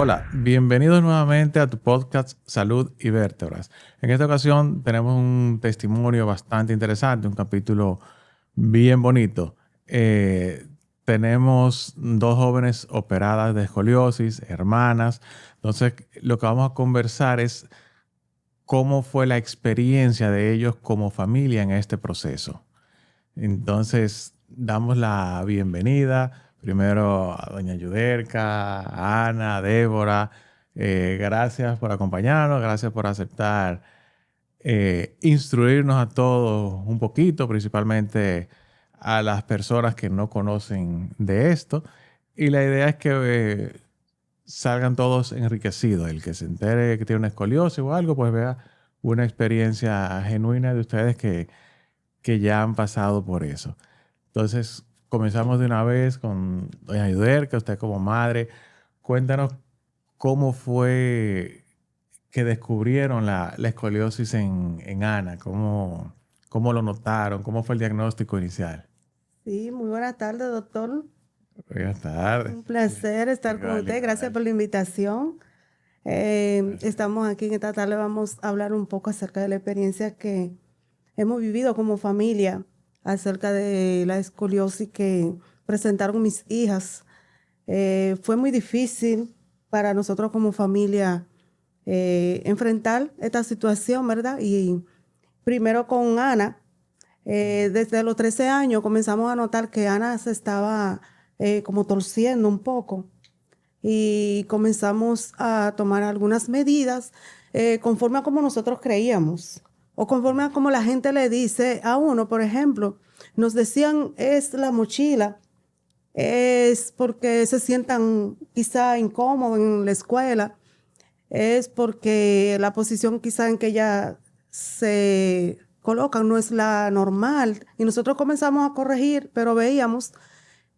Hola, bienvenidos nuevamente a tu podcast Salud y Vértebras. En esta ocasión tenemos un testimonio bastante interesante, un capítulo bien bonito. Tenemos dos jóvenes operadas de escoliosis, hermanas. Entonces, lo que vamos a conversar es cómo fue la experiencia de ellos como familia en este proceso. Entonces, damos la bienvenida primero a doña Yudelka, a Ana, a Débora. Gracias por acompañarnos, gracias por aceptar instruirnos a todos un poquito, principalmente a las personas que no conocen de esto. Y la idea es que salgan todos enriquecidos. El que se entere que tiene una escoliosis o algo, pues vea una experiencia genuina de ustedes que ya han pasado por eso. Entonces, comenzamos de una vez con doña Yudelka, usted como madre. Cuéntanos cómo fue que descubrieron la escoliosis en Ana, cómo lo notaron, cómo fue el diagnóstico inicial. Sí, muy buenas tardes, doctor. Buenas tardes. Un placer estar con Igual, usted. Gracias igual. por la invitación. Gracias. Estamos aquí en esta tarde, vamos a hablar un poco acerca de la experiencia que hemos vivido como familia, acerca de la escoliosis que presentaron mis hijas. Fue muy difícil para nosotros como familia enfrentar esta situación, ¿verdad? Y primero con Ana. Desde los 13 años comenzamos a notar que Ana se estaba como torciendo un poco y comenzamos a tomar algunas medidas conforme a como nosotros creíamos o conforme a como la gente le dice a uno. Por ejemplo, nos decían es la mochila, es porque se sientan quizá incómodos en la escuela, es porque la posición quizá en que ella se colocan no es la normal. Y nosotros comenzamos a corregir, pero veíamos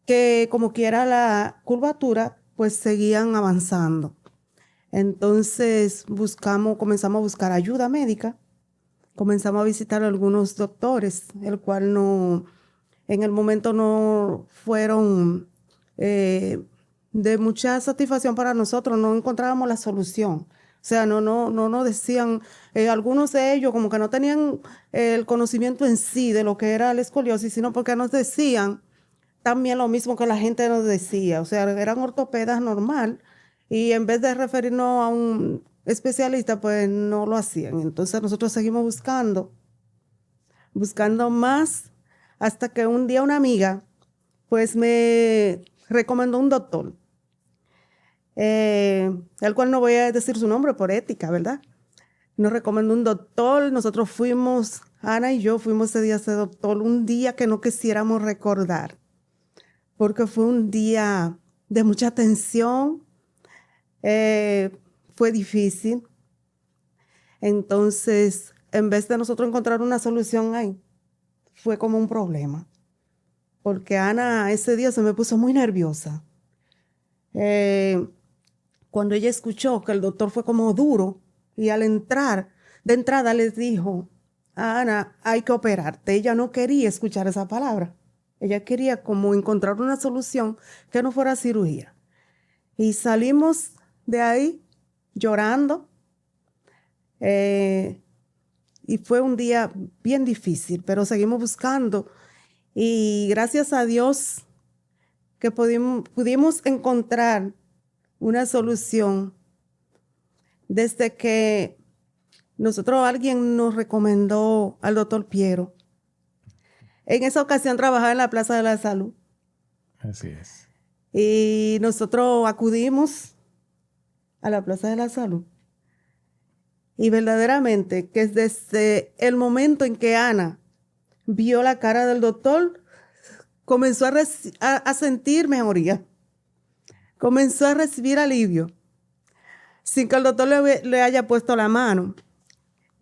que como quiera la curvatura, pues seguían avanzando. Entonces comenzamos a buscar ayuda médica, comenzamos a visitar a algunos doctores, el cual no, en el momento no fueron eh, de mucha satisfacción para nosotros, no encontrábamos la solución. O sea, no nos decían, algunos de ellos como que no tenían el conocimiento en sí de lo que era la escoliosis, sino porque nos decían también lo mismo que la gente nos decía. O sea, eran ortopedas normal y en vez de referirnos a un especialista, pues no lo hacían. Entonces nosotros seguimos buscando más, hasta que un día una amiga, pues me recomendó un doctor, el cual no voy a decir su nombre por ética, ¿verdad? Nos recomendó un doctor, nosotros fuimos, Ana y yo fuimos ese día a ese doctor, un día que no quisiéramos recordar, porque fue un día de mucha tensión, eh, fue difícil. Entonces, en vez de nosotros encontrar una solución ahí, fue como un problema, porque Ana ese día se me puso muy nerviosa. Eh, Cuando ella escuchó que el doctor fue como duro y al entrar, de entrada les dijo a Ana, hay que operarte. Ella no quería escuchar esa palabra. Ella quería como encontrar una solución que no fuera cirugía. Y salimos de ahí llorando. eh, y fue un día bien difícil, pero seguimos buscando. Y gracias a Dios que pudimos encontrar una solución desde que alguien nos recomendó al doctor Piero. En esa ocasión trabajaba en la Plaza de la Salud Así es. y nosotros acudimos a la Plaza de la Salud. Y verdaderamente que desde el momento en que Ana vio la cara del doctor, comenzó a sentir mejoría, comenzó a recibir alivio, sin que el doctor le haya puesto la mano.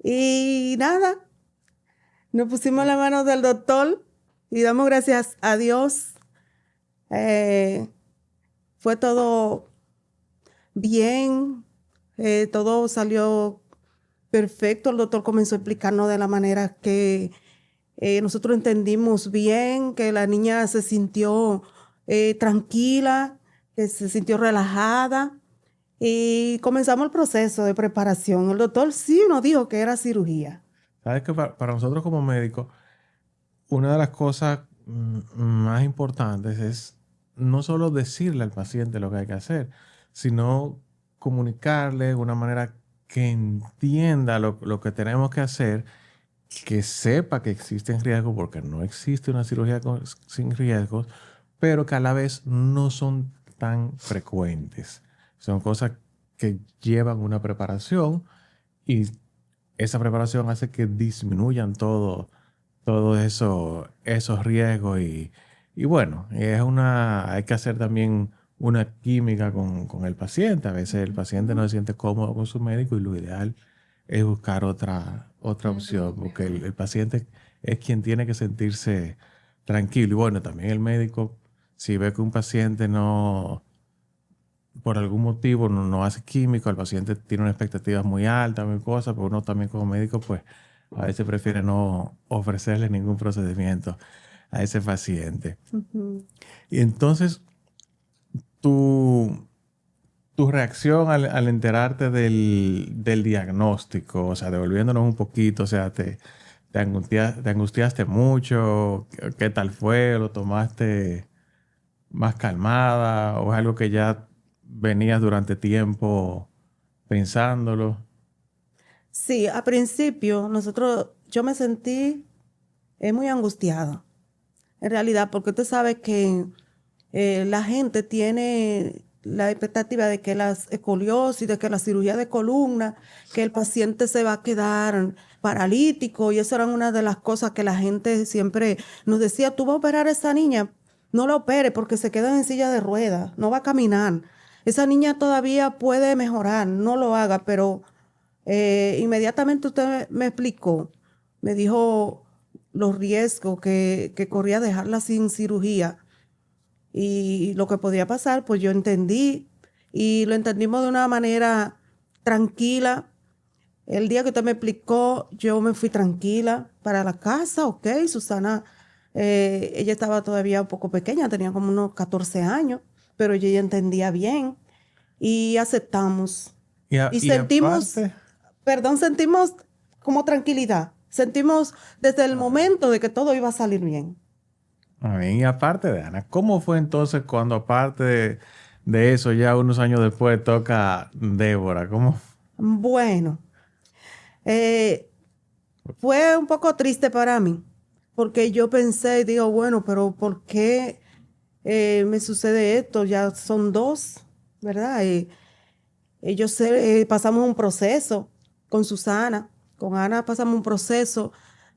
Y nada, nos pusimos la mano del doctor y damos gracias a Dios. Eh, Fue todo bien, todo salió perfecto. El doctor comenzó a explicarnos de la manera que nosotros entendimos bien, que la niña se sintió tranquila, que se sintió relajada Y comenzamos el proceso de preparación. El doctor sí nos dijo que era cirugía. Sabes que para nosotros como médicos, una de las cosas más importantes es no solo decirle al paciente lo que hay que hacer, sino comunicarle de una manera que entienda lo que tenemos que hacer, que sepa que existen riesgos, porque no existe una cirugía sin riesgos, pero que a la vez no son tan frecuentes. Son cosas que llevan una preparación y esa preparación hace que disminuyan todo esos riesgos y bueno, hay que hacer también una química con el paciente. A veces el paciente no se siente cómodo con su médico y lo ideal es buscar otra opción, porque el paciente es quien tiene que sentirse tranquilo. Y bueno, también el médico, si ve que un paciente no, por algún motivo no hace químico, el paciente tiene una expectativa muy alta, muy cosa, pero uno también como médico, pues a veces prefiere no ofrecerle ningún procedimiento a ese paciente. Ujú. Y entonces, tu, tu reacción al enterarte del diagnóstico, o sea, devolviéndonos un poquito, o sea, te angustiaste mucho, ¿qué tal fue? ¿Lo tomaste más calmada o es algo que ya venías durante tiempo pensándolo? Sí, a principio yo me sentí muy angustiada, en realidad, porque usted sabe que la gente tiene la expectativa de que la escoliosis, de que la cirugía de columna, que el paciente se va a quedar paralítico, y eso era una de las cosas que la gente siempre nos decía: tú vas a operar a esa niña, no la opere porque se queda en silla de ruedas, no va a caminar. Esa niña todavía puede mejorar, no lo haga, pero inmediatamente usted me explicó, me dijo los riesgos que corría dejarla sin cirugía y lo que podía pasar, pues yo entendí y lo entendimos de una manera tranquila. El día que usted me explicó, yo me fui tranquila para la casa, ok. Susana, ella estaba todavía un poco pequeña, tenía como unos 14 años, pero ella ya entendía bien y aceptamos. Y Y sentimos, aparte, perdón, sentimos como tranquilidad. Sentimos desde el momento de que todo iba a salir bien. a mí, y aparte de Ana, ¿cómo fue entonces cuando aparte de eso, ya unos años después, toca Débora? ¿Cómo? Bueno, eh, fue un poco triste para mí, porque yo pensé y digo, bueno, pero ¿por qué me sucede esto? Ya son dos, ¿verdad? Pasamos un proceso con Susana, con Ana pasamos un proceso,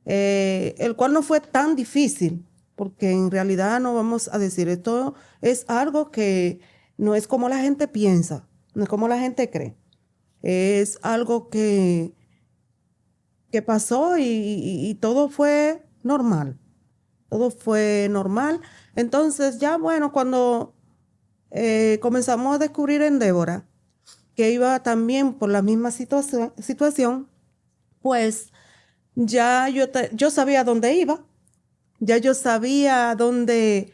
el cual no fue tan difícil, porque en realidad no vamos a decir, esto es algo que no es como la gente piensa, no es como la gente cree, es algo que pasó y todo fue normal, todo fue normal. Entonces ya bueno, cuando comenzamos a descubrir en Débora, que iba también por la misma situación, pues ya yo sabía dónde iba, ya yo sabía dónde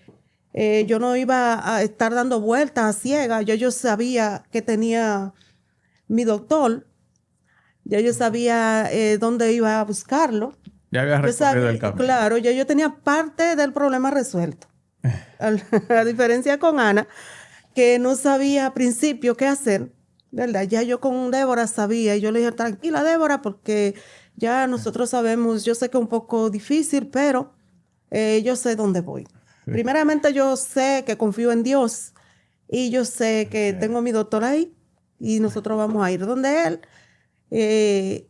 yo no iba a estar dando vueltas a ciegas, ya yo sabía que tenía mi doctor, ya yo sabía dónde iba a buscarlo. Ya habías Yo recorrido el sabía, camino. claro, ya yo tenía parte del problema resuelto. A diferencia con Ana, que no sabía al principio qué hacer, ¿verdad? Ya yo con Débora sabía y yo le dije, tranquila, Débora, porque ya nosotros sabemos, yo sé que es un poco difícil, pero yo sé dónde voy. Sí. Primeramente, yo sé que confío en Dios y yo sé que Ok. tengo a mi doctor ahí y nosotros vamos a ir donde él. eh,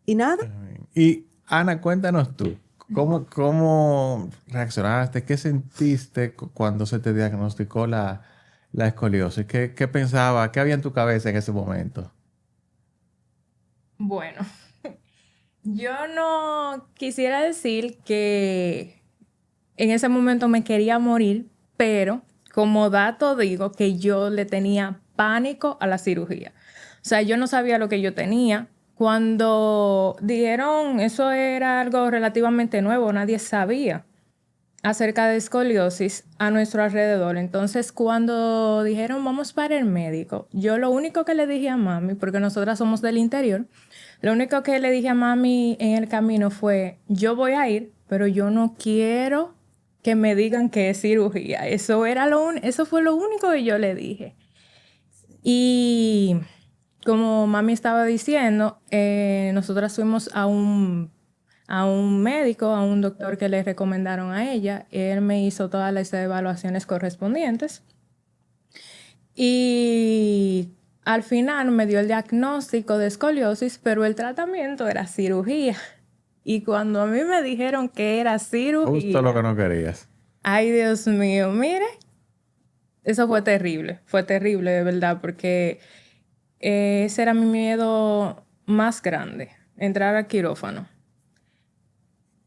y nada. Y Ana, cuéntanos tú, ¿cómo reaccionaste? ¿Qué sentiste cuando se te diagnosticó la escoliosis? ¿Qué pensaba? ¿Qué había en tu cabeza en ese momento? Bueno, yo no quisiera decir que en ese momento me quería morir, pero como dato digo que yo le tenía pánico a la cirugía. O sea, yo no sabía lo que yo tenía. Cuando dijeron eso era algo relativamente nuevo, nadie sabía. acerca de escoliosis a nuestro alrededor. Entonces, cuando dijeron vamos para el médico, yo lo único que le dije a mami, porque nosotras somos del interior, lo único que le dije a mami en el camino fue, yo voy a ir, pero yo no quiero que me digan que es cirugía. Eso fue lo único que yo le dije. Y como mami estaba diciendo, nosotras fuimos a un médico, a un doctor que le recomendaron a ella. Él me hizo todas las evaluaciones correspondientes. Y al final me dio el diagnóstico de escoliosis, pero el tratamiento era cirugía. Y cuando a mí me dijeron que era cirugía... Justo lo que no querías. Ay, Dios mío, mire. Eso fue terrible de verdad, porque ese era mi miedo más grande, entrar al quirófano.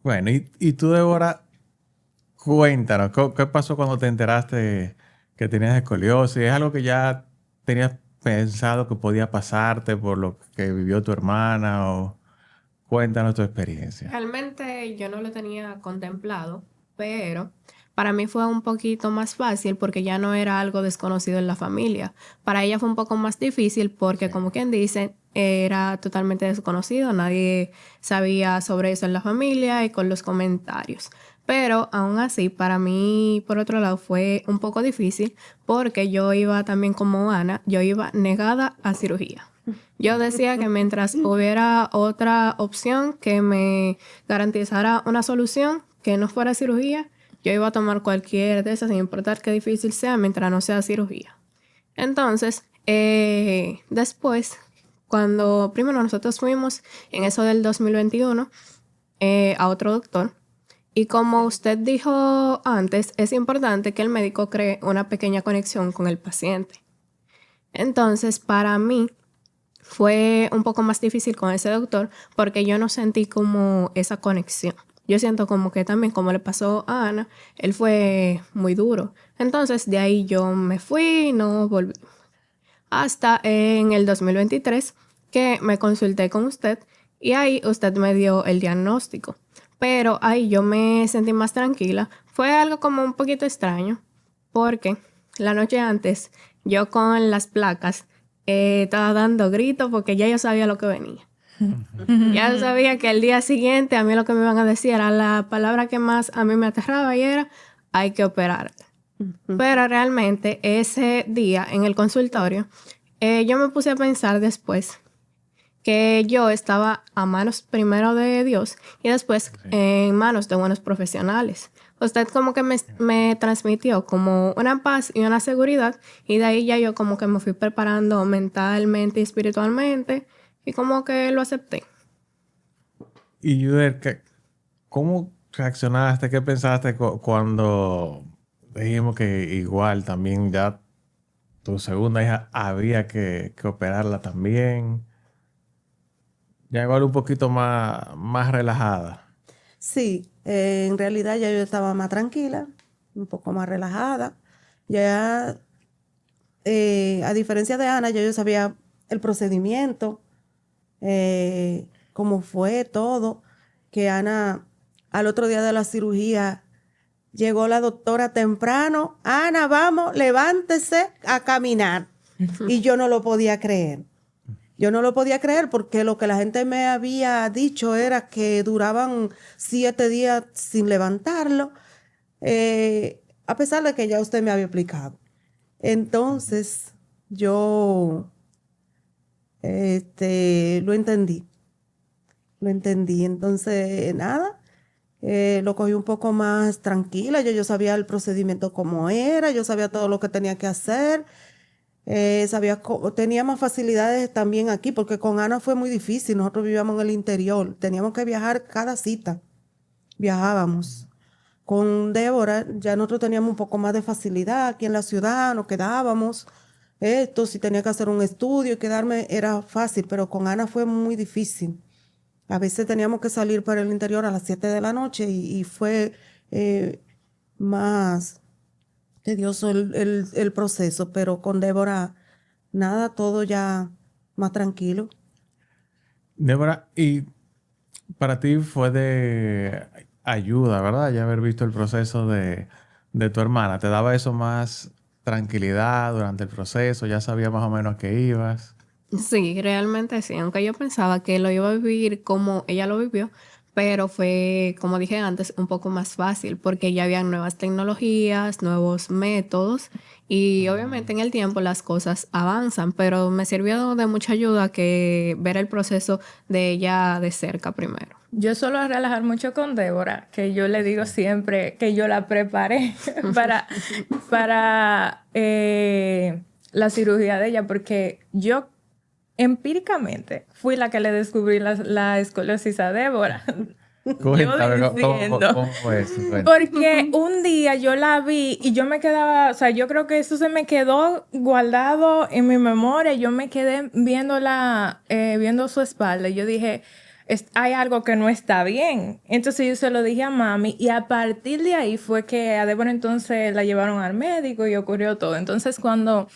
Bueno, y tú, Débora, cuéntanos, ¿qué pasó cuando te enteraste que tenías escoliosis? ¿Es algo que ya tenías pensado que podía pasarte por lo que vivió tu hermana? O cuéntanos tu experiencia. Realmente yo no lo tenía contemplado, pero para mí fue un poquito más fácil porque ya no era algo desconocido en la familia. Para ella fue un poco más difícil porque, como quien dice, era totalmente desconocido. Nadie sabía sobre eso en la familia y con los comentarios. Pero aún así, para mí, por otro lado, fue un poco difícil porque yo iba también como Ana, yo iba negada a cirugía. Yo decía que mientras hubiera otra opción que me garantizara una solución, que no fuera cirugía, yo iba a tomar cualquier de esas, sin importar qué difícil sea, mientras no sea cirugía. Entonces, después, cuando primero nosotros fuimos en eso del 2021 a otro doctor, y como usted dijo antes, es importante que el médico cree una pequeña conexión con el paciente. Entonces, para mí, fue un poco más difícil con ese doctor porque yo no sentí como esa conexión. Yo siento como que también, como le pasó a Ana, él fue muy duro. Entonces, de ahí yo me fui, no volví. Hasta en el 2023 que me consulté con usted y ahí usted me dio el diagnóstico. Pero ahí yo me sentí más tranquila. Fue algo como un poquito extraño porque la noche antes yo con las placas estaba dando gritos porque ya yo sabía lo que venía. Ya yo sabía que el día siguiente a mí lo que me iban a decir era la palabra que más a mí me aterraba y era hay que operarte. Pero realmente ese día en el consultorio yo me puse a pensar después que yo estaba a manos primero de Dios y después en manos de buenos profesionales. Usted como que me transmitió como una paz y una seguridad y de ahí ya yo como que me fui preparando mentalmente y espiritualmente y como que lo acepté. Y Yuder, ¿cómo reaccionaste? ¿Qué pensaste cuando dijimos que igual también ya tu segunda hija había que operarla también? Ya igual un poquito más relajada. Sí, en realidad ya yo estaba más tranquila, un poco más relajada. Ya, a diferencia de Ana, ya yo sabía el procedimiento, cómo fue todo, que Ana, al otro día de la cirugía, llegó la doctora temprano. Ana, vamos, levántese a caminar. Y yo no lo podía creer. Yo no lo podía creer porque lo que la gente me había dicho era que duraban 7 días sin levantarlo, a pesar de que ya usted me había explicado. Entonces, yo lo entendí. Lo entendí. Entonces, nada, lo cogí un poco más tranquila. Yo sabía el procedimiento cómo era, yo sabía todo lo que tenía que hacer. Tenía más facilidades también aquí, porque con Ana fue muy difícil. Nosotros vivíamos en el interior, teníamos que viajar cada cita. Viajábamos. Con Débora ya nosotros teníamos un poco más de facilidad aquí en la ciudad, nos quedábamos. Si tenía que hacer un estudio y quedarme era fácil, pero con Ana fue muy difícil. A veces teníamos que salir para el interior a las 7 de la noche y fue más tedioso el proceso, pero con Débora, nada, todo ya más tranquilo. Débora, ¿y para ti fue ayuda, ¿verdad? Ya haber visto el proceso de tu hermana. ¿Te daba eso más tranquilidad durante el proceso? ¿Ya sabías más o menos a qué ibas? Sí, realmente sí, aunque yo pensaba que lo iba a vivir como ella lo vivió, pero fue, como dije antes, un poco más fácil porque ya habían nuevas tecnologías, nuevos métodos y obviamente en el tiempo las cosas avanzan, pero me sirvió de mucha ayuda que ver el proceso de ella de cerca primero. Yo suelo relajar mucho con Débora, que yo le digo siempre que yo la preparé para la cirugía de ella, porque yo empíricamente fui la que le descubrí la escoliosis a Débora. Cuéntame, Yo diciendo. ¿cómo fue eso? Cuéntame. Porque un día yo la vi y yo me quedaba, o sea, yo creo que eso se me quedó guardado en mi memoria. Yo me quedé viendo su espalda y yo dije, hay algo que no está bien. Entonces yo se lo dije a mami y a partir de ahí fue que a Débora entonces la llevaron al médico y ocurrió todo. Entonces cuando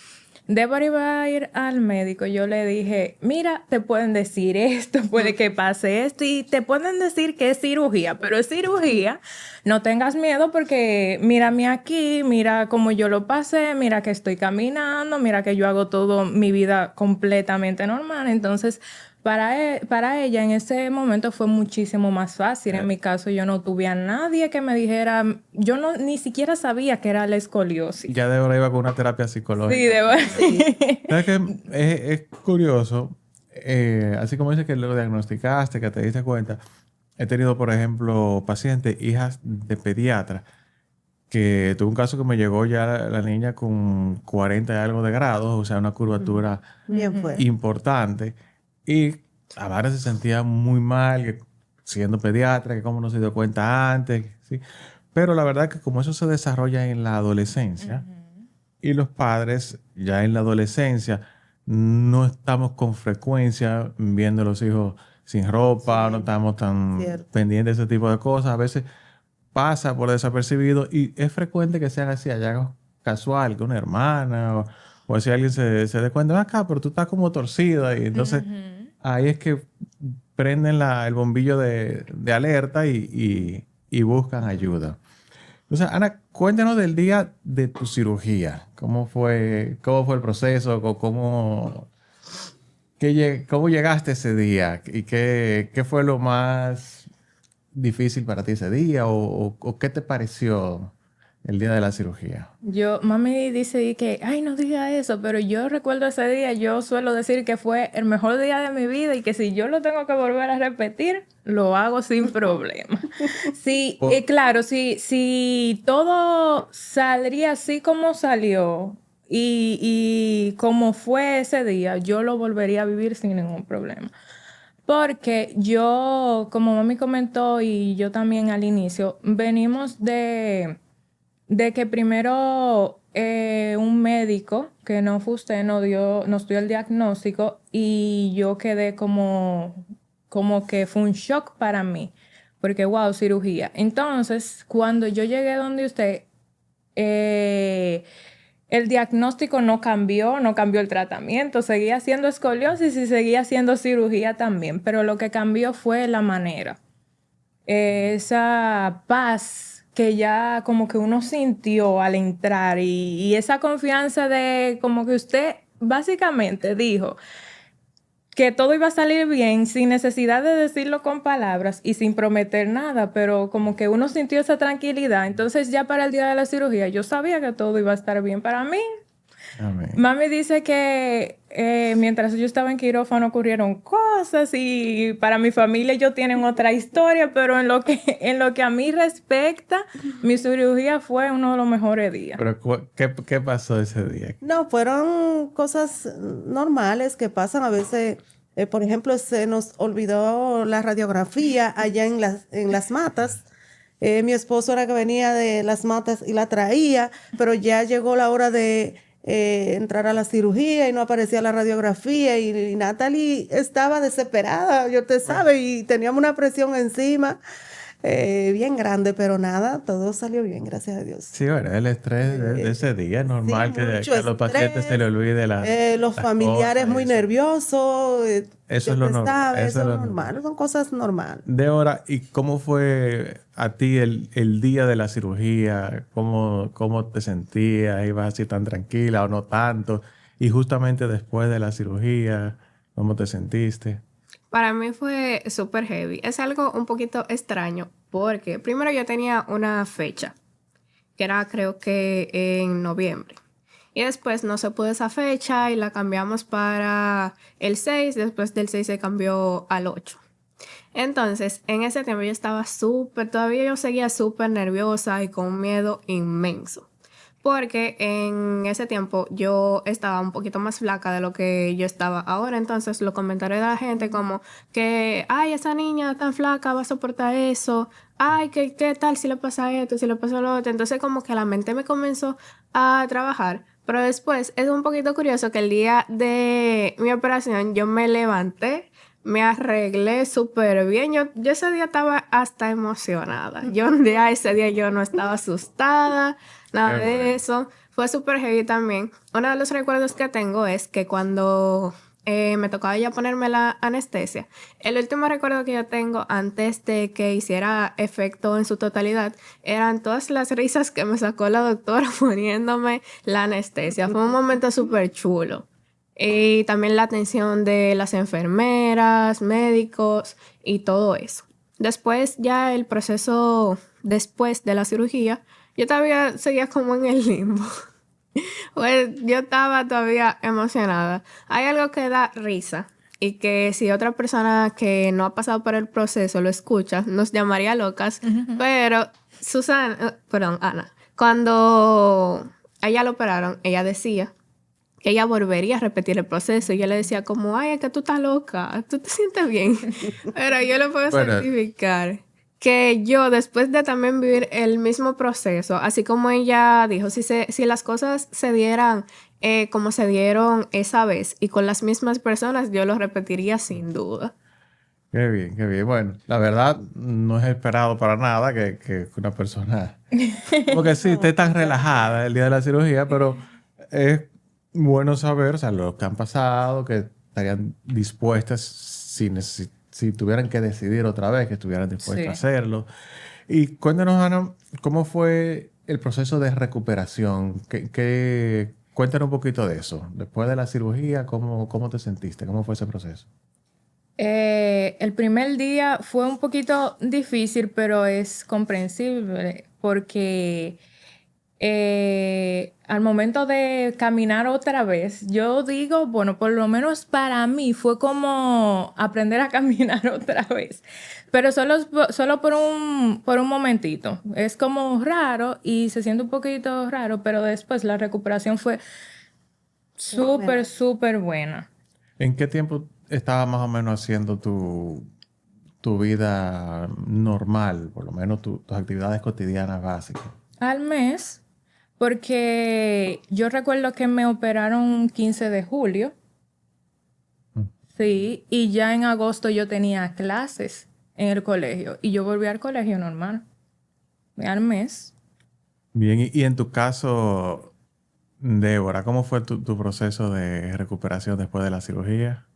Débora iba a ir al médico, yo le dije, mira, te pueden decir esto, puede que pase esto y te pueden decir que es cirugía, pero es cirugía, no tengas miedo porque mírame aquí, mira cómo yo lo pasé, mira que estoy caminando, mira que yo hago todo mi vida completamente normal. Entonces, para ella en ese momento fue muchísimo más fácil. En mi caso, yo no tuve a nadie que me dijera, yo no ni siquiera sabía que era la escoliosis. Ya Débora iba con una terapia psicológica. Sí, Débora. ¿Sabes qué? Es curioso, así como dices que lo diagnosticaste, que te diste cuenta, he tenido, por ejemplo, pacientes, hijas de pediatra, que tuve un caso que me llegó ya la niña con 40 y algo de grados, o sea, una curvatura Bien fuerte. importante, y a veces se sentía muy mal, que siendo pediatra, que cómo no se dio cuenta antes, ¿sí? Pero la verdad que como eso se desarrolla en la adolescencia, y los padres ya en la adolescencia no estamos con frecuencia viendo a los hijos sin ropa, no estamos tan Cierto. pendientes de ese tipo de cosas. A veces pasa por desapercibido y es frecuente que sean así, hallazgos casual, que una hermana o si alguien se dé cuenta, "Ven acá, pero tú estás como torcida", y entonces ahí es que prenden el bombillo de alerta y buscan ayuda. Entonces, Ana, cuéntanos del día de tu cirugía. ¿Cómo fue el proceso? ¿Cómo llegaste ese día? ¿Y qué fue lo más difícil para ti ese día? ¿O qué te pareció el día de la cirugía? Mami dice que, ay, no diga eso, pero yo recuerdo ese día, yo suelo decir que fue el mejor día de mi vida y que si yo lo tengo que volver a repetir, lo hago sin problema. Sí, claro, si todo saldría así como salió y como fue ese día, yo lo volvería a vivir sin ningún problema. Porque yo, como mami comentó y yo también al inicio, venimos de que primero un médico, que no fue usted, nos dio el diagnóstico y yo quedé como que fue un shock para mí, porque wow, cirugía. Entonces, cuando yo llegué donde usted, el diagnóstico no cambió el tratamiento, seguía haciendo escoliosis y seguía haciendo cirugía también, pero lo que cambió fue la manera. Esa paz que ya como que uno sintió al entrar y esa confianza de como que usted básicamente dijo que todo iba a salir bien sin necesidad de decirlo con palabras y sin prometer nada, pero como que uno sintió esa tranquilidad. Entonces ya para el día de la cirugía yo sabía que todo iba a estar bien para mí. Amén. Mami dice que mientras yo estaba en quirófano ocurrieron cosas y para mi familia ellos tienen otra historia, pero en lo que a mí respecta, mi cirugía fue uno de los mejores días. Pero, ¿qué pasó ese día? No, fueron cosas normales que pasan a veces. Por ejemplo, se nos olvidó la radiografía allá en las matas. Mi esposo era que venía de las matas y la traía, pero ya llegó la hora de entrar a la cirugía y no aparecía la radiografía y Natalie estaba desesperada, yo te sabe, y teníamos una presión encima. bien grande, pero nada, todo salió bien, gracias a Dios. Sí, bueno, el estrés de ese día es normal Sí, que mucho a los pacientes se estrés, les olvide los las familiares cosas y muy eso. nerviosos, Eso es lo usted normal. sabe, Eso eso es es lo normal, normal. son cosas normales. Débora, ¿y cómo fue a ti el día de la cirugía? ¿Cómo te sentías? ¿Ibas así tan tranquila o no tanto? Y justamente después de la cirugía, ¿cómo te sentiste? Para mí fue súper heavy. Es algo un poquito extraño porque primero yo tenía una fecha, que era creo que en noviembre. Y después no se pudo esa fecha y la cambiamos para el 6. Después del 6 se cambió al 8. Entonces, en ese tiempo yo estaba todavía yo seguía súper nerviosa y con un miedo inmenso. Porque en ese tiempo yo estaba un poquito más flaca de lo que yo estaba ahora. Entonces, los comentarios de la gente como que, ay, esa niña tan flaca va a soportar eso. Ay, ¿qué tal si le pasa esto, si le pasa lo otro? Entonces, como que la mente me comenzó a trabajar. Pero después es un poquito curioso que el día de mi operación yo me levanté, me arreglé súper bien. Yo ese día estaba hasta emocionada. Ese día yo no estaba asustada, Qué nada de bueno. eso. Fue súper heavy también. Uno de los recuerdos que tengo es que cuando me tocaba ya ponerme la anestesia, el último recuerdo que yo tengo antes de que hiciera efecto en su totalidad eran todas las risas que me sacó la doctora poniéndome la anestesia. Fue un momento súper chulo. Y también la atención de las enfermeras, médicos y todo eso. Después ya el proceso después de la cirugía, yo todavía seguía como en el limbo. Pues yo estaba todavía emocionada. Hay algo que da risa y que si otra persona que no ha pasado por el proceso lo escucha, nos llamaría locas. Pero Ana, cuando a ella lo operaron, ella decía que ella volvería a repetir el proceso. Y yo le decía como, ay, es que tú estás loca, tú te sientes bien. Pero yo le puedo Bueno, certificar que yo, después de también vivir el mismo proceso, así como ella dijo, si las cosas se dieran como se dieron esa vez y con las mismas personas, yo lo repetiría sin duda. qué bien, qué bien. Bueno, la verdad no es esperado para nada que una persona, porque sí, esté tan relajada el día de la cirugía, pero es bueno saber, o sea, lo que han pasado, que estarían dispuestas si tuvieran que decidir otra vez, que estuvieran dispuestas a Sí. hacerlo. Y cuéntanos, Ana, ¿cómo fue el proceso de recuperación? Cuéntanos un poquito de eso. Después de la cirugía, ¿cómo te sentiste? ¿Cómo fue ese proceso? El primer día fue un poquito difícil, pero es comprensible porque al momento de caminar otra vez, yo digo, bueno, por lo menos para mí fue como aprender a caminar otra vez, pero solo por un momentito. Es como raro y se siente un poquito raro, pero después la recuperación fue súper, Fenomenal. súper buena. ¿En qué tiempo estabas más o menos haciendo tu vida normal, por lo menos tus actividades cotidianas básicas? Al mes, porque yo recuerdo que me operaron un 15 de julio, Mm. sí, y ya en agosto yo tenía clases en el colegio y yo volví al colegio normal, al mes. Bien, y en tu caso, Débora, ¿cómo fue tu proceso de recuperación después de la cirugía?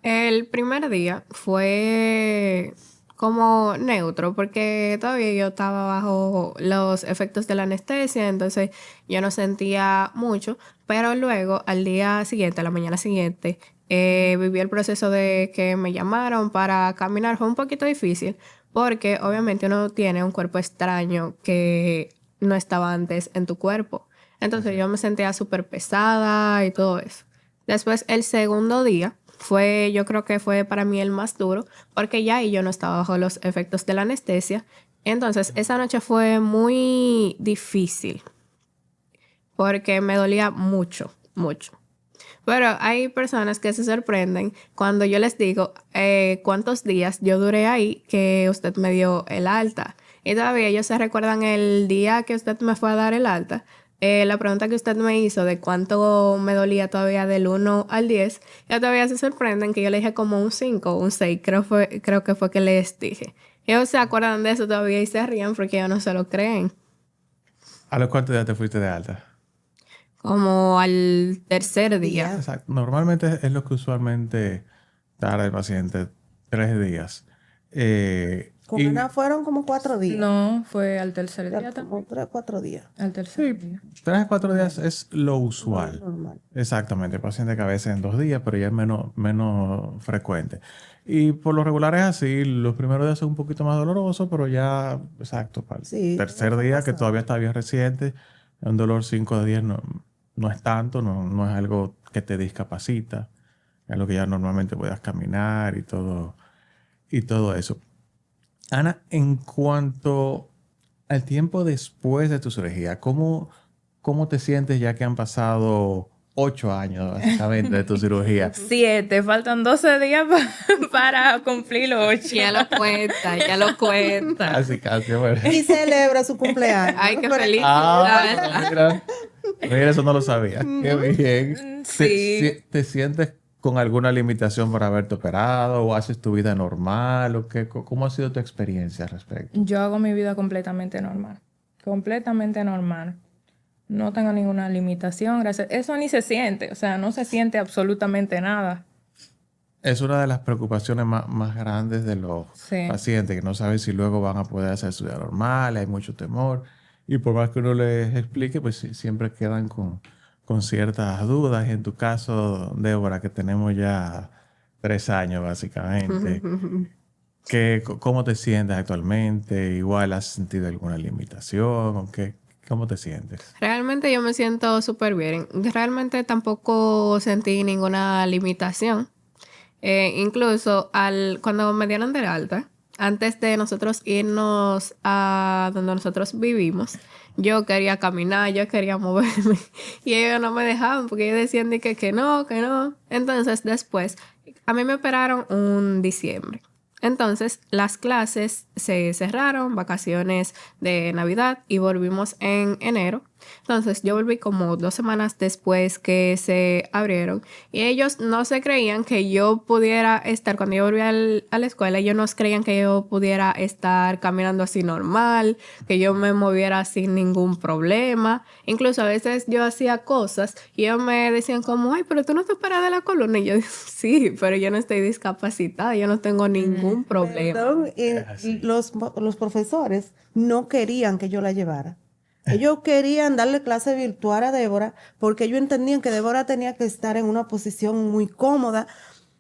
El primer día fue como neutro porque todavía yo estaba bajo los efectos de la anestesia, entonces yo no sentía mucho, pero luego al día siguiente, a la mañana siguiente, viví el proceso de que me llamaron para caminar. Fue un poquito difícil porque obviamente uno tiene un cuerpo extraño que no estaba antes en tu cuerpo. Entonces yo me sentía súper pesada y todo eso. Después, el segundo día yo creo que fue para mí el más duro, porque ya ahí yo no estaba bajo los efectos de la anestesia. Entonces, esa noche fue muy difícil, porque me dolía mucho, mucho. Pero hay personas que se sorprenden cuando yo les digo cuántos días yo duré ahí que usted me dio el alta. Y todavía ellos se recuerdan el día que usted me fue a dar el alta. La pregunta que usted me hizo de cuánto me dolía todavía del 1 al 10, ya todavía se sorprenden que yo le dije como un 5 o un 6, creo que fue que les dije. Ellos se acuerdan de eso todavía y se ríen porque ellos no se lo creen. ¿A los cuántos días te fuiste de alta? Como al tercer día. Exacto. Normalmente es lo que usualmente tarda el paciente, 3 días. Con Ana fueron como 4 días. No, fue al tercer día también. Como 3, 4 días. Al tercer día. 3 a 4 días es lo usual. Normal. Exactamente. El paciente que a veces en 2 días, pero ya es menos frecuente. Y por lo regular es así. Los primeros días son un poquito más dolorosos, pero ya, exacto, para el Sí, tercer eso día, pasa. que todavía está bien reciente, un dolor 5 de 10 no es tanto, no es algo que te discapacita. Es lo que ya normalmente puedas caminar y todo eso. Ana, en cuanto al tiempo después de tu cirugía, ¿cómo te sientes ya que han pasado 8 años básicamente de tu cirugía? 7, faltan 12 días para cumplir los 8. Ya lo cuenta. Casi, bueno. Y celebra su cumpleaños. Ay, qué Pero- feliz. Mira, eso no lo sabía. Qué bien. Sí. ¿Te sientes con alguna limitación por haberte operado o haces tu vida normal o qué? ¿Cómo ha sido tu experiencia al respecto? Yo hago mi vida completamente normal. Completamente normal. No tengo ninguna limitación, gracias. Eso ni se siente, o sea, no se siente absolutamente nada. Es una de las preocupaciones más grandes de los Sí. pacientes, que no saben si luego van a poder hacer su vida normal, hay mucho temor. Y por más que uno les explique, pues siempre quedan con ciertas dudas. Y en tu caso, Débora, que tenemos ya 3 años básicamente, ¿cómo te sientes actualmente? ¿Igual has sentido alguna limitación? ¿O cómo te sientes? Realmente yo me siento súper bien. Realmente tampoco sentí ninguna limitación. Incluso cuando me dieron de alta, antes de nosotros irnos a donde nosotros vivimos, yo quería caminar, yo quería moverme y ellos no me dejaban porque ellos decían de que no, que no. Entonces después, a mí me operaron un diciembre. Entonces las clases se cerraron, vacaciones de Navidad y volvimos en enero. Entonces yo volví como 2 semanas después que se abrieron y ellos no se creían que yo pudiera estar, cuando yo volví a la escuela, ellos no creían que yo pudiera estar caminando así normal, que yo me moviera sin ningún problema. Incluso a veces yo hacía cosas y ellos me decían como, ay, pero tú no te operas de la columna. Y yo digo, sí, pero yo no estoy discapacitada, yo no tengo ningún problema. Perdón, así. los profesores no querían que yo la llevara. Ellos querían darle clase virtual a Débora porque ellos entendían que Débora tenía que estar en una posición muy cómoda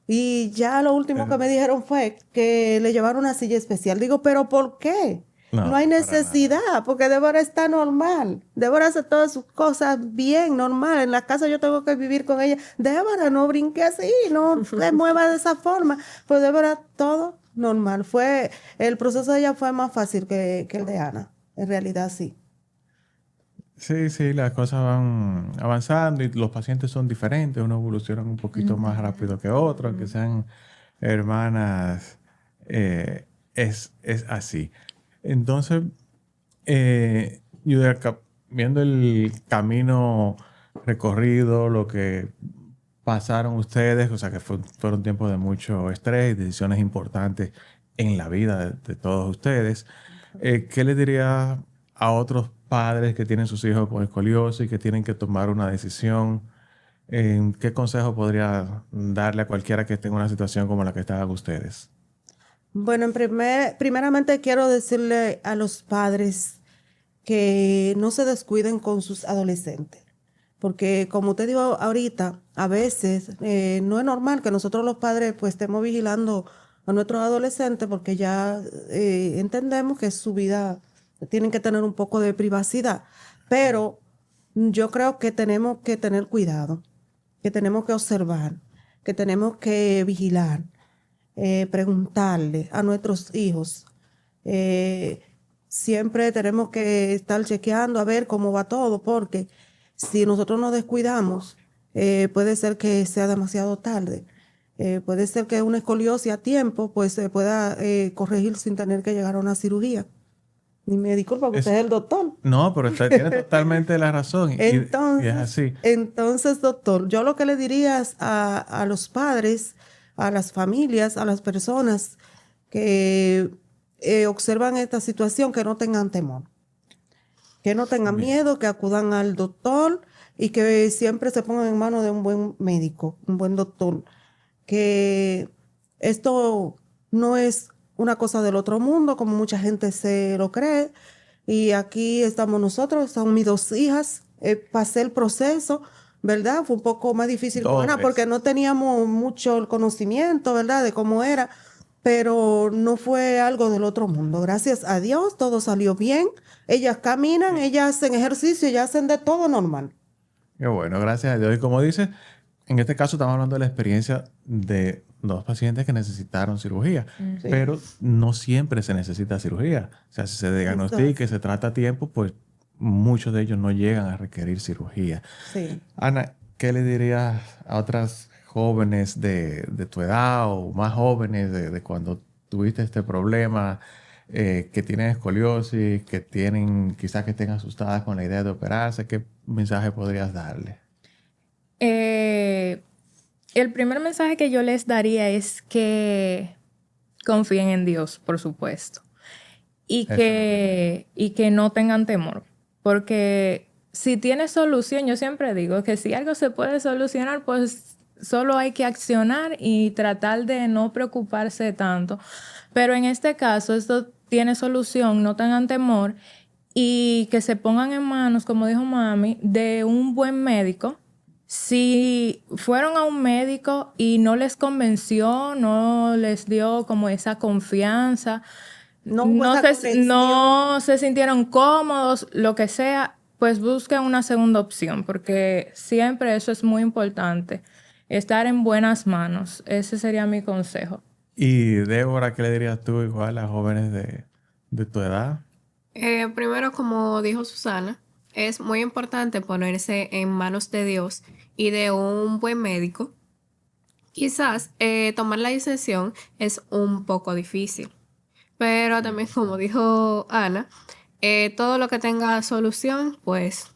y ya lo último que me dijeron fue que le llevaron una silla especial. Digo, ¿pero por qué? No hay para necesidad porque Débora está normal. Débora hace todas sus cosas bien, normal. En la casa yo tengo que vivir con ella. Débora, no brinque así, no se mueva de esa forma. Pues Débora, todo normal. El proceso de ella fue más fácil que el de Ana. En realidad, sí. Sí, las cosas van avanzando y los pacientes son diferentes, unos evolucionan un poquito más rápido que otros, aunque sean hermanas, es así. Entonces, Yudelka, viendo el camino recorrido, lo que pasaron ustedes, o sea que fueron tiempos de mucho estrés y decisiones importantes en la vida de todos ustedes, ¿qué le diría a otros padres que tienen sus hijos con escoliosis y que tienen que tomar una decisión? ¿Qué consejo podría darle a cualquiera que esté en una situación como la que estaban ustedes? Bueno, primeramente quiero decirle a los padres que no se descuiden con sus adolescentes. Porque como te digo ahorita, a veces no es normal que nosotros los padres pues estemos vigilando a nuestros adolescentes porque ya entendemos que su vida tienen que tener un poco de privacidad. Pero yo creo que tenemos que tener cuidado, que tenemos que observar, que tenemos que vigilar, preguntarle a nuestros hijos. Siempre tenemos que estar chequeando a ver cómo va todo, porque si nosotros nos descuidamos, puede ser que sea demasiado tarde. Puede ser que una escoliosis a tiempo pues se pueda corregir sin tener que llegar a una cirugía. Y me disculpa porque usted es el doctor. No, pero tiene totalmente la razón. Entonces, y es así. Entonces, doctor, yo lo que le diría a los padres, a las familias, a las personas que observan esta situación, que no tengan temor, que no tengan Bien. miedo, que acudan al doctor y que siempre se pongan en manos de un buen médico, un buen doctor, que esto no es una cosa del otro mundo, como mucha gente se lo cree. Y aquí estamos nosotros, son mis 2 hijas. Pasé el proceso, ¿verdad? Fue un poco más difícil con Ana Dobles. porque no teníamos mucho el conocimiento, ¿verdad? De cómo era, pero no fue algo del otro mundo. Gracias a Dios, todo salió bien. Ellas caminan, ellas hacen ejercicio, ellas hacen de todo normal. Qué bueno, gracias a Dios. Y como dice, en este caso estamos hablando de la experiencia de 2 pacientes que necesitaron cirugía, Sí. pero no siempre se necesita cirugía. O sea, si se diagnostica y se trata a tiempo, pues muchos de ellos no llegan a requerir cirugía. Sí. Ana, ¿qué le dirías a otras jóvenes de tu edad o más jóvenes de cuando tuviste este problema, que tienen escoliosis, que tienen, quizás que estén asustadas con la idea de operarse? ¿Qué mensaje podrías darle? El primer mensaje que yo les daría es que confíen en Dios, por supuesto, y Eso que no tengan temor, porque si tiene solución, yo siempre digo que si algo se puede solucionar, pues solo hay que accionar y tratar de no preocuparse tanto. Pero en este caso, esto tiene solución, no tengan temor y que se pongan en manos, como dijo mami, de un buen médico. Si fueron a un médico y no les convenció, no les dio como esa confianza, No hubo esa conexión. no se sintieron cómodos, lo que sea, pues busquen una segunda opción, porque siempre eso es muy importante, estar en buenas manos. Ese sería mi consejo. Y Débora, ¿qué le dirías tú igual a jóvenes de tu edad? Primero, como dijo Susana, es muy importante ponerse en manos de Dios y de un buen médico. Quizás tomar la decisión es un poco difícil, pero también, como dijo Ana, todo lo que tenga solución, pues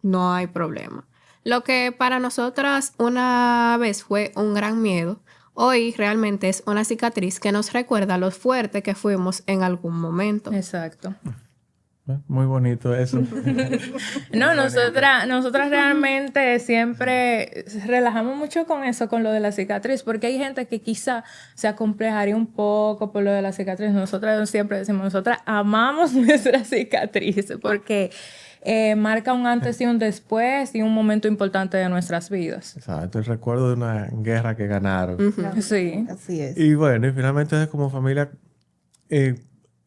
no hay problema. Lo que para nosotras una vez fue un gran miedo, hoy realmente es una cicatriz que nos recuerda lo fuerte que fuimos en algún momento. Exacto. Muy bonito eso. No, nosotras realmente siempre relajamos mucho con eso, con lo de la cicatriz, porque hay gente que quizá se acomplejaría un poco por lo de la cicatriz. Nosotras siempre decimos, nosotras amamos nuestra cicatriz, porque marca un antes y un después y un momento importante de nuestras vidas. Exacto, el recuerdo de una guerra que ganaron. Sí. Así es. Y bueno, y finalmente como familia,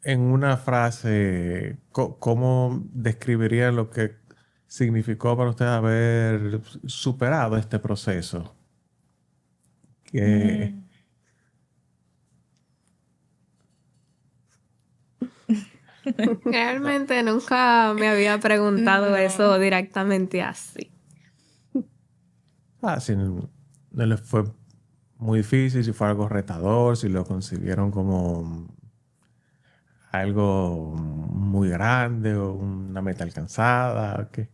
en una frase, ¿cómo describirían lo que significó para usted haber superado este proceso? Que, Realmente nunca me había preguntado eso directamente así. si no les fue muy difícil, si fue algo retador, si lo concibieron como algo muy grande o una meta alcanzada, ¿qué?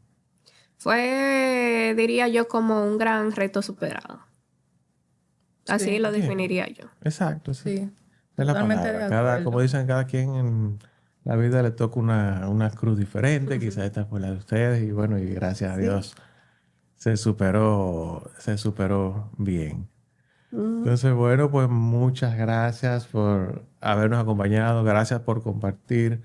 Fue, diría yo, como un gran reto superado. Así Sí. lo Bien. definiría yo. Exacto, sí. Sí. Es la Totalmente palabra. de acuerdo. Como dicen, cada quien en la vida le toca una cruz diferente. Quizás esta fue la de ustedes. Y bueno, y gracias a Dios se superó bien. Entonces, bueno, pues muchas gracias por habernos acompañado. Gracias por compartir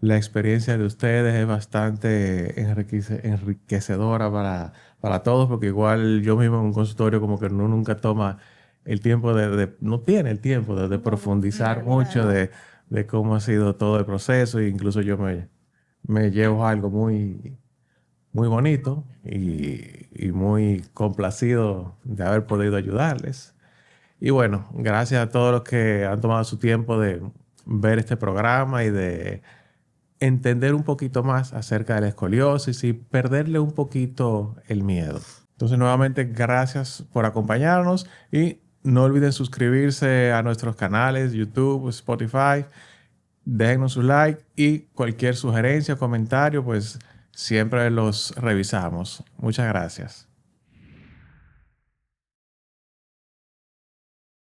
la experiencia de ustedes. Es bastante enriquecedora para todos, porque igual yo mismo en un consultorio como que uno nunca toma el tiempo no tiene el tiempo de profundizar mucho de cómo ha sido todo el proceso. E incluso yo me llevo algo muy, muy bonito y muy complacido de haber podido ayudarles. Y bueno, gracias a todos los que han tomado su tiempo de ver este programa y de entender un poquito más acerca de la escoliosis y perderle un poquito el miedo. Entonces, nuevamente, gracias por acompañarnos y no olviden suscribirse a nuestros canales YouTube, Spotify. Déjenos su like y cualquier sugerencia o comentario, pues siempre los revisamos. Muchas gracias.